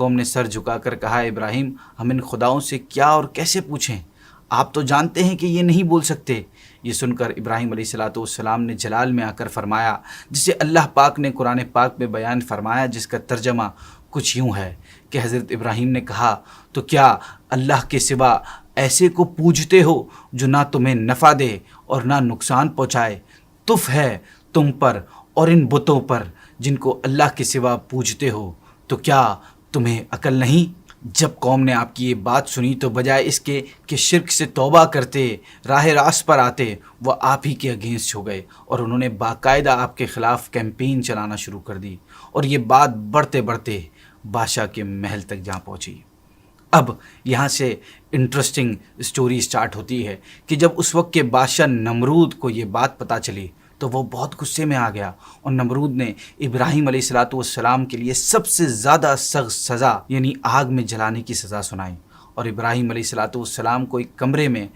قوم نے سر جھکا کر کہا ابراہیم ہم ان خداؤں سے کیا اور کیسے پوچھیں، آپ تو جانتے ہیں کہ یہ نہیں بول سکتے۔ یہ سن کر ابراہیم علیہ السلام نے جلال میں آ کر فرمایا جسے اللہ پاک نے قرآن پاک میں بیان فرمایا، جس کا ترجمہ کچھ یوں ہے کہ حضرت ابراہیم نے کہا تو کیا اللہ کے سوا ایسے کو پوجتے ہو جو نہ تمہیں نفع دے اور نہ نقصان پہنچائے؟ تف ہے تم پر اور ان بتوں پر جن کو اللہ کے سوا پوجتے ہو، تو کیا تمہیں عقل نہیں؟ جب قوم نے آپ کی یہ بات سنی تو بجائے اس کے کہ شرک سے توبہ کرتے، راہ راست پر آتے، وہ آپ ہی کے اگینسٹ ہو گئے اور انہوں نے باقاعدہ آپ کے خلاف کیمپین چلانا شروع کر دی، اور یہ بات بڑھتے بڑھتے بادشاہ کے محل تک جا پہنچی۔ اب یہاں سے انٹرسٹنگ سٹوری سٹارٹ ہوتی ہے کہ جب اس وقت کے بادشاہ نمرود کو یہ بات پتہ چلی تو وہ بہت غصے میں آ گیا، اور نمرود نے ابراہیم علیہ السلام کے لیے سب سے زیادہ سخت سزا یعنی آگ میں جلانے کی سزا سنائی، اور ابراہیم علیہ السلام کو ایک کمرے میں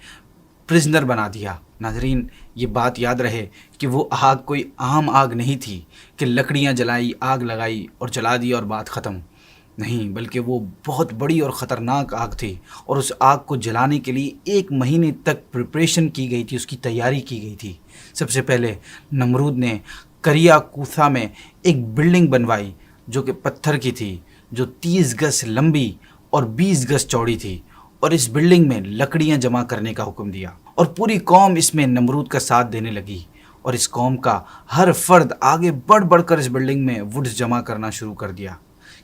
پرزنر بنا دیا۔ ناظرین یہ بات یاد رہے کہ وہ آگ کوئی عام آگ نہیں تھی کہ لکڑیاں جلائی، آگ لگائی اور جلا دی اور بات ختم، نہیں، بلکہ وہ بہت بڑی اور خطرناک آگ تھی، اور اس آگ کو جلانے کے لیے 1 مہینے تک پریپریشن کی گئی تھی، اس کی تیاری کی گئی تھی۔ سب سے پہلے نمرود نے کریا کوثا میں ایک بلڈنگ بنوائی جو کہ پتھر کی تھی، جو 30 گز لمبی اور 20 گز چوڑی تھی، اور اس بلڈنگ میں لکڑیاں جمع کرنے کا حکم دیا، اور پوری قوم اس میں نمرود کا ساتھ دینے لگی، اور اس قوم کا ہر فرد آگے بڑھ بڑھ کر اس بلڈنگ میں وڈز جمع کرنا شروع کر دیا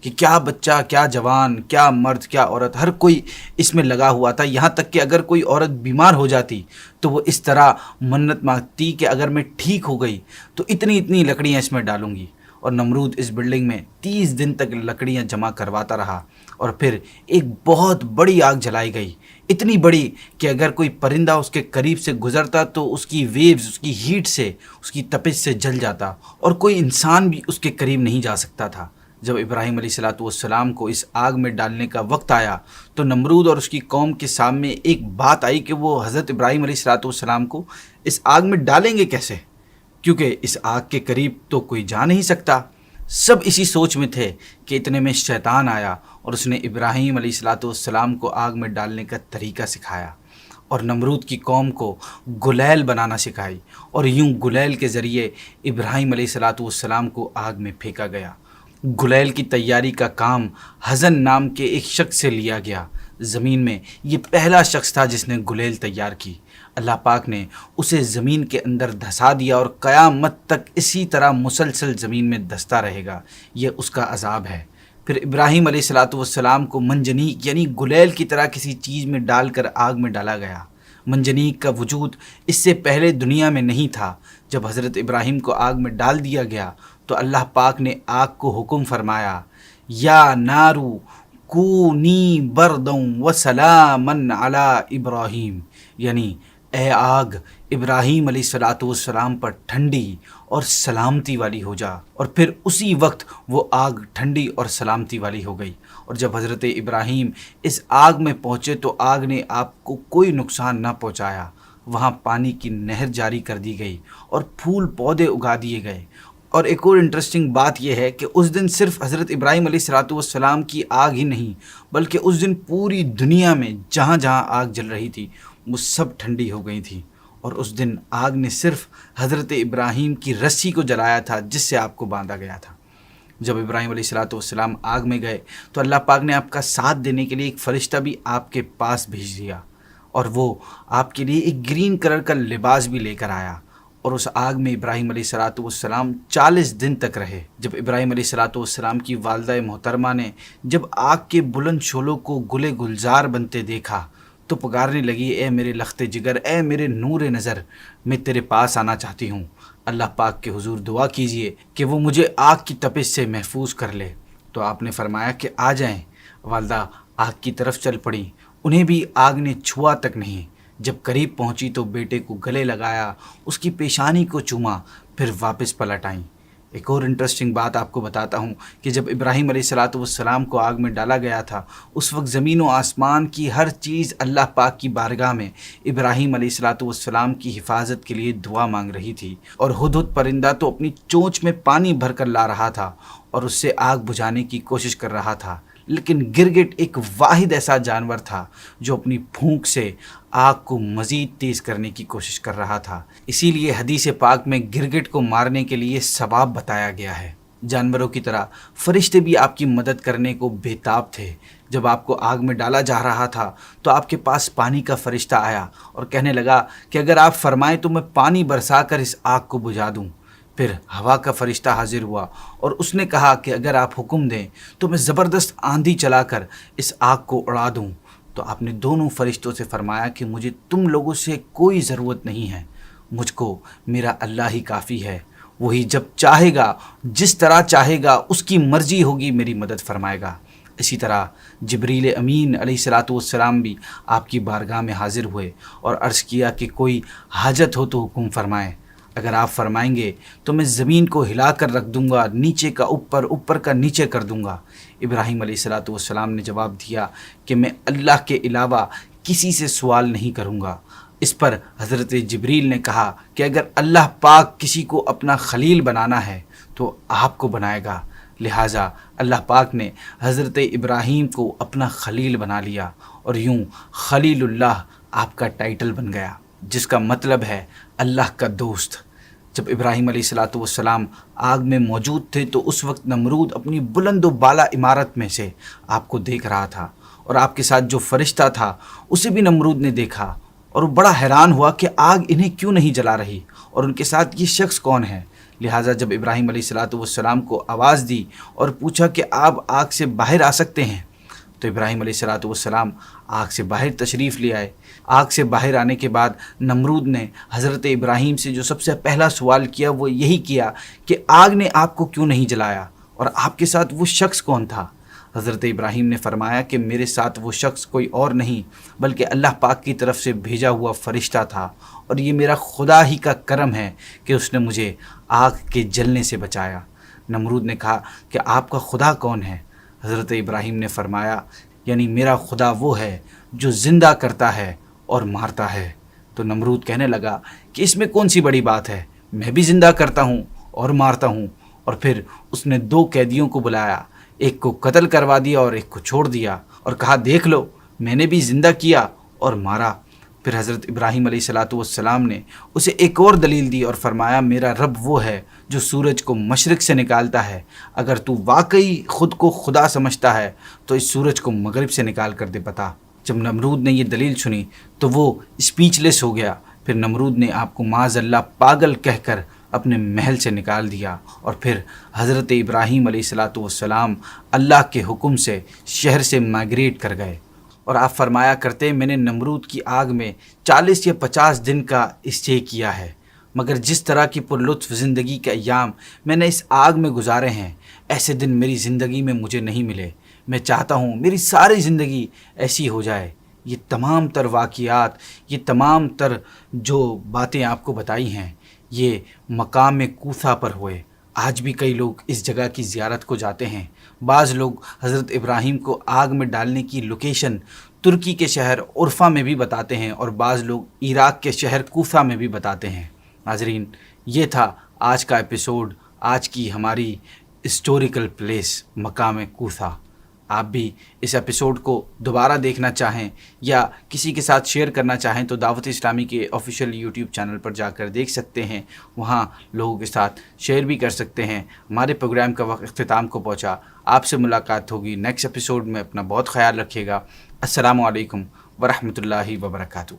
کہ کیا بچہ، کیا جوان، کیا مرد، کیا عورت، ہر کوئی اس میں لگا ہوا تھا، یہاں تک کہ اگر کوئی عورت بیمار ہو جاتی تو وہ اس طرح منت مانگتی کہ اگر میں ٹھیک ہو گئی تو اتنی لکڑیاں اس میں ڈالوں گی، اور نمرود اس بلڈنگ میں 30 دن تک لکڑیاں جمع کرواتا رہا، اور پھر ایک بہت بڑی آگ جلائی گئی، اتنی بڑی کہ اگر کوئی پرندہ اس کے قریب سے گزرتا تو اس کی ویوز، اس کی ہیٹ سے، اس کی تپش سے جل جاتا، اور کوئی انسان بھی اس کے قریب نہیں جا سکتا تھا۔ جب ابراہیم علیہ السلام کو اس آگ میں ڈالنے کا وقت آیا تو نمرود اور اس کی قوم کے سامنے ایک بات آئی کہ وہ حضرت ابراہیم علیہ السلام کو اس آگ میں ڈالیں گے کیسے، کیونکہ اس آگ کے قریب تو کوئی جا نہیں سکتا۔ سب اسی سوچ میں تھے کہ اتنے میں شیطان آیا اور اس نے ابراہیم علیہ السلام کو آگ میں ڈالنے کا طریقہ سکھایا، اور نمرود کی قوم کو گلیل بنانا سکھائی، اور یوں گلیل کے ذریعے ابراہیم علیہ السلام کو آگ میں پھینکا گیا۔ گلیل کی تیاری کا کام حزن نام کے ایک شخص سے لیا گیا۔ زمین میں یہ پہلا شخص تھا جس نے گلیل تیار کی۔ اللہ پاک نے اسے زمین کے اندر دھسا دیا، اور قیامت تک اسی طرح مسلسل زمین میں دھستا رہے گا، یہ اس کا عذاب ہے۔ پھر ابراہیم علیہ السلام کو منجنیق یعنی گلیل کی طرح کسی چیز میں ڈال کر آگ میں ڈالا گیا۔ منجنیق کا وجود اس سے پہلے دنیا میں نہیں تھا۔ جب حضرت ابراہیم کو آگ میں ڈال دیا گیا تو اللہ پاک نے آگ کو حکم فرمایا، یا نارو کونی بردوں وسلامن علی ابراہیم، یعنی اے آگ ابراہیم علیہ السلام پر ٹھنڈی اور سلامتی والی ہو جا، اور پھر اسی وقت وہ آگ ٹھنڈی اور سلامتی والی ہو گئی۔ اور جب حضرت ابراہیم اس آگ میں پہنچے تو آگ نے آپ کو کوئی نقصان نہ پہنچایا، وہاں پانی کی نہر جاری کر دی گئی اور پھول پودے اگا دیے گئے۔ اور ایک اور انٹرسٹنگ بات یہ ہے کہ اس دن صرف حضرت ابراہیم علیہ السلام کی آگ ہی نہیں، بلکہ اس دن پوری دنیا میں جہاں جہاں آگ جل رہی تھی وہ سب ٹھنڈی ہو گئی تھی، اور اس دن آگ نے صرف حضرت ابراہیم کی رسی کو جلایا تھا جس سے آپ کو باندھا گیا تھا۔ جب ابراہیم علیہ السلام آگ میں گئے تو اللہ پاک نے آپ کا ساتھ دینے کے لیے ایک فرشتہ بھی آپ کے پاس بھیج دیا، اور وہ آپ کے لیے ایک گرین کلر کا لباس بھی لے کر آیا، اور اس آگ میں ابراہیم علیہ السلام 40 دن تک رہے۔ جب ابراہیم علیہ السلام کی والدہ محترمہ نے جب آگ کے بلند شعلوں کو گلے گلزار بنتے دیکھا تو پکارنے لگی، اے میرے لخت جگر، اے میرے نور نظر، میں تیرے پاس آنا چاہتی ہوں۔ اللہ پاک کے حضور دعا کیجئے کہ وہ مجھے آگ کی تپش سے محفوظ کر لے۔ تو آپ نے فرمایا کہ آ جائیں۔ والدہ آگ کی طرف چل پڑیں، انہیں بھی آگ نے چھوا تک نہیں۔ جب قریب پہنچی تو بیٹے کو گلے لگایا، اس کی پیشانی کو چوما، پھر واپس پلٹ آئیں۔ ایک اور انٹرسٹنگ بات آپ کو بتاتا ہوں کہ جب ابراہیم علیہ السلام کو آگ میں ڈالا گیا تھا اس وقت زمین و آسمان کی ہر چیز اللہ پاک کی بارگاہ میں ابراہیم علیہ السلام کی حفاظت کے لیے دعا مانگ رہی تھی، اور ہدہد پرندہ تو اپنی چونچ میں پانی بھر کر لا رہا تھا اور اس سے آگ بجھانے کی کوشش کر رہا تھا، لیکن گرگٹ ایک واحد ایسا جانور تھا جو اپنی پھونک سے آگ کو مزید تیز کرنے کی کوشش کر رہا تھا۔ اسی لیے حدیث پاک میں گرگٹ کو مارنے کے لیے ثواب بتایا گیا ہے۔ جانوروں کی طرح فرشتے بھی آپ کی مدد کرنے کو بےتاب تھے۔ جب آپ کو آگ میں ڈالا جا رہا تھا تو آپ کے پاس پانی کا فرشتہ آیا اور کہنے لگا کہ اگر آپ فرمائیں تو میں پانی برسا کر اس آگ کو بجھا دوں۔ پھر ہوا کا فرشتہ حاضر ہوا اور اس نے کہا کہ اگر آپ حکم دیں تو میں زبردست آندھی چلا کر اس آگ کو اڑا دوں۔ تو آپ نے دونوں فرشتوں سے فرمایا کہ مجھے تم لوگوں سے کوئی ضرورت نہیں ہے، مجھ کو میرا اللہ ہی کافی ہے، وہی جب چاہے گا جس طرح چاہے گا اس کی مرضی ہوگی میری مدد فرمائے گا۔ اسی طرح جبریل امین علیہ الصلاۃ والسلام بھی آپ کی بارگاہ میں حاضر ہوئے اور عرض کیا کہ کوئی حاجت ہو تو حکم فرمائیں، اگر آپ فرمائیں گے تو میں زمین کو ہلا کر رکھ دوں گا، نیچے کا اوپر، اوپر کا نیچے کر دوں گا۔ ابراہیم علیہ الصلاۃ والسلام نے جواب دیا کہ میں اللہ کے علاوہ کسی سے سوال نہیں کروں گا۔ اس پر حضرت جبریل نے کہا کہ اگر اللہ پاک کسی کو اپنا خلیل بنانا ہے تو آپ کو بنائے گا، لہٰذا اللہ پاک نے حضرت ابراہیم کو اپنا خلیل بنا لیا اور یوں خلیل اللہ آپ کا ٹائٹل بن گیا، جس کا مطلب ہے اللہ کا دوست۔ جب ابراہیم علیہ الصلاۃ والسلام آگ میں موجود تھے تو اس وقت نمرود اپنی بلند و بالا عمارت میں سے آپ کو دیکھ رہا تھا، اور آپ کے ساتھ جو فرشتہ تھا اسے بھی نمرود نے دیکھا، اور وہ بڑا حیران ہوا کہ آگ انہیں کیوں نہیں جلا رہی اور ان کے ساتھ یہ شخص کون ہے۔ لہٰذا جب ابراہیم علیہ الصلاۃ والسلام کو آواز دی اور پوچھا کہ آپ آگ سے باہر آ سکتے ہیں، تو ابراہیم علیہ الصلاۃ والسلام آگ سے باہر تشریف لے آئے۔ آگ سے باہر آنے کے بعد نمرود نے حضرت ابراہیم سے جو سب سے پہلا سوال کیا وہ یہی کیا کہ آگ نے آپ کو کیوں نہیں جلایا اور آپ کے ساتھ وہ شخص کون تھا؟ حضرت ابراہیم نے فرمایا کہ میرے ساتھ وہ شخص کوئی اور نہیں بلکہ اللہ پاک کی طرف سے بھیجا ہوا فرشتہ تھا، اور یہ میرا خدا ہی کا کرم ہے کہ اس نے مجھے آگ کے جلنے سے بچایا۔ نمرود نے کہا کہ آپ کا خدا کون ہے؟ حضرت ابراہیم نے فرمایا یعنی میرا خدا وہ ہے جو زندہ کرتا ہے اور مارتا ہے۔ تو نمرود کہنے لگا کہ اس میں کون سی بڑی بات ہے، میں بھی زندہ کرتا ہوں اور مارتا ہوں۔ اور پھر اس نے 2 قیدیوں کو بلایا، ایک کو قتل کروا دیا اور ایک کو چھوڑ دیا، اور کہا دیکھ لو میں نے بھی زندہ کیا اور مارا۔ پھر حضرت ابراہیم علیہ الصلاۃ والسلام نے اسے ایک اور دلیل دی اور فرمایا میرا رب وہ ہے جو سورج کو مشرق سے نکالتا ہے، اگر تو واقعی خود کو خدا سمجھتا ہے تو اس سورج کو مغرب سے نکال کر دے بتا۔ جب نمرود نے یہ دلیل سنی تو وہ اسپیچ لیس ہو گیا۔ پھر نمرود نے آپ کو معاذ اللہ پاگل کہہ کر اپنے محل سے نکال دیا، اور پھر حضرت ابراہیم علیہ الصلاۃ والسلام اللہ کے حکم سے شہر سے مائگریٹ کر گئے۔ اور آپ فرمایا کرتے میں نے نمرود کی آگ میں 40 یا 50 دن کا اسٹے کیا ہے، مگر جس طرح کی پرلطف زندگی کے ایام میں نے اس آگ میں گزارے ہیں ایسے دن میری زندگی میں مجھے نہیں ملے۔ میں چاہتا ہوں میری ساری زندگی ایسی ہو جائے۔ یہ تمام تر واقعات، یہ تمام تر جو باتیں آپ کو بتائی ہیں یہ مقام کوثا پر ہوئے۔ آج بھی کئی لوگ اس جگہ کی زیارت کو جاتے ہیں۔ بعض لوگ حضرت ابراہیم کو آگ میں ڈالنے کی لوکیشن ترکی کے شہر عرفہ میں بھی بتاتے ہیں، اور بعض لوگ عراق کے شہر کوفہ میں بھی بتاتے ہیں۔ ناظرین، یہ تھا آج کا ایپیسوڈ، آج کی ہماری ہسٹوریکل پلیس مقام کوثا۔ آپ بھی اس ایپیسوڈ کو دوبارہ دیکھنا چاہیں یا کسی کے ساتھ شیئر کرنا چاہیں تو دعوت اسلامی کے آفیشیل یوٹیوب چینل پر جا کر دیکھ سکتے ہیں، وہاں لوگوں کے ساتھ شیئر بھی کر سکتے ہیں۔ ہمارے پروگرام کا وقت اختتام کو پہنچا، آپ سے ملاقات ہوگی نیکسٹ ایپیسوڈ میں۔ اپنا بہت خیال رکھیے گا۔ السلام علیکم ورحمۃ اللہ وبرکاتہ۔